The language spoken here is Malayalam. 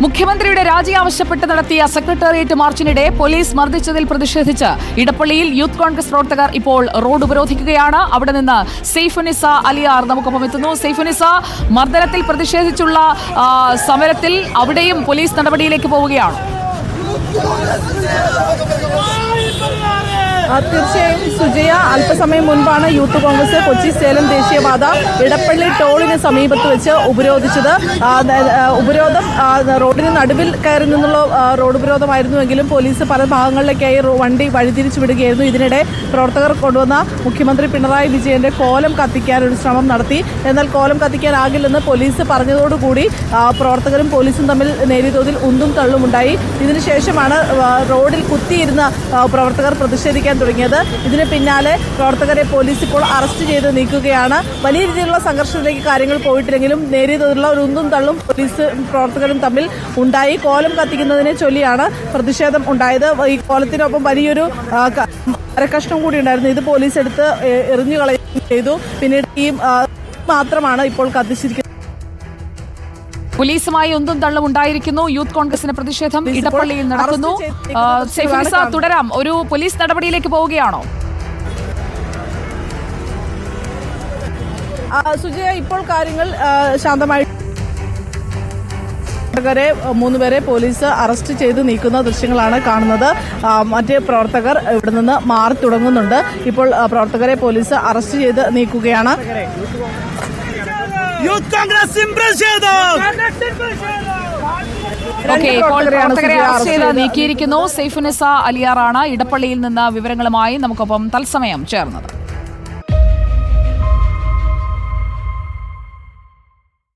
മുഖ്യമന്ത്രിയുടെ രാജി ആവശ്യപ്പെട്ട് നടത്തിയ സെക്രട്ടേറിയറ്റ് മാർച്ചിനിടെ പോലീസ് മർദ്ദിച്ചതിൽ പ്രതിഷേധിച്ച് ഇടപ്പള്ളിയിൽ യൂത്ത് കോൺഗ്രസ് പ്രവർത്തകർ ഇപ്പോൾ റോഡ് ഉപരോധിക്കുകയാണ്. അവിടെ നിന്ന് സൈഫുനിസ അലിയാർ നമുക്കൊപ്പം എത്തുന്നു. സൈഫുനിസ, മർദ്ദനത്തിൽ പ്രതിഷേധിച്ചുള്ള സമരത്തിൽ അവിടെയും പോലീസ് നടപടിയിലേക്ക് പോവുകയാണ്. തീർച്ചയായും സുജയ, അല്പസമയം മുൻപാണ് യൂത്ത് കോൺഗ്രസ് കൊച്ചി സേലം ദേശീയപാത ഇടപ്പള്ളി ടോളിന് സമീപത്ത് വെച്ച് ഉപരോധിച്ചത്. ഉപരോധം റോഡിന് നടുവിൽ കയറി നിന്നുള്ള റോഡ് ഉപരോധമായിരുന്നുവെങ്കിലും പോലീസ് പല ഭാഗങ്ങളിലേക്കായി വണ്ടി വഴിതിരിച്ചു വിടുകയായിരുന്നു. ഇതിനിടെ പ്രവർത്തകർ കൊണ്ടുവന്ന മുഖ്യമന്ത്രി പിണറായി വിജയന്റെ കോലം കത്തിക്കാൻ ഒരു ശ്രമം നടത്തി. എന്നാൽ കോലം കത്തിക്കാനാകില്ലെന്ന് പോലീസ് പറഞ്ഞതോടുകൂടി പ്രവർത്തകരും പോലീസും തമ്മിൽ നേരിയ തോതിൽ ഉന്തും തള്ളുമുണ്ടായി. ഇതിനുശേഷമാണ് റോഡിൽ കുത്തിയിരുന്ന പ്രവർത്തകർ പ്രതിഷേധിക്കാൻ തുടങ്ങിയത്. ഇതിന് പിന്നാലെ പ്രവർത്തകരെ പോലീസ് ഇപ്പോൾ അറസ്റ്റ് ചെയ്ത് നീക്കുകയാണ്. വലിയ രീതിയിലുള്ള സംഘർഷത്തിലേക്ക് കാര്യങ്ങൾ പോയിട്ടില്ലെങ്കിലും നേരിയ തോതിലുള്ള ഒരു ഉന്തും തള്ളും പോലീസ് പ്രവർത്തകരും തമ്മിൽ ഉണ്ടായി. കോലം കത്തിക്കുന്നതിനെ ചൊല്ലിയാണ് പ്രതിഷേധം ഉണ്ടായത്. ഈ കോലത്തിനൊപ്പം വലിയൊരു മരക്കഷ്ണം കൂടി ഉണ്ടായിരുന്നു. ഇത് പോലീസ് എടുത്ത് എറിഞ്ഞു കളയുകയും ചെയ്തു. പിന്നീട് ഈ മാത്രമാണ് ഇപ്പോൾ കത്തിച്ചിരിക്കുന്നത്. പോലീസുമായി ഒന്നും തള്ളും ഉണ്ടായിരിക്കുന്നു. യൂത്ത് കോൺഗ്രസിന്റെ പ്രതിഷേധം ഇടപ്പള്ളിയിൽ നടക്കുന്നു. സൈഫുനിസ, തുടരാം. ഒരു പോലീസ് നടപടിയിലേക്ക് പോവുകയാണോ? സുജയ, ഇപ്പോൾ കാര്യങ്ങൾ ശാന്തമായി. 3 പേരെ പോലീസ് അറസ്റ്റ് ചെയ്ത് നീക്കുന്ന ദൃശ്യങ്ങളാണ് കാണുന്നത്. മറ്റ് പ്രവർത്തകർ ഇവിടെ നിന്ന് മാറി തുടങ്ങുന്നുണ്ട്. ഇപ്പോൾ പ്രവർത്തകരെ പോലീസ് അറസ്റ്റ് ചെയ്ത് നീക്കുകയാണ്. യൂത്ത് കോൺഗ്രസ് പ്രവർത്തകരെ അറസ്റ്റ് ചെയ്ത് നീക്കിയിരിക്കുന്നു. സൈഫുനിസ അലിയാറാണ് ഇടപ്പള്ളിയിൽ നിന്ന് വിവരങ്ങളുമായി നമുക്കൊപ്പം തത്സമയം ചേർന്നത്.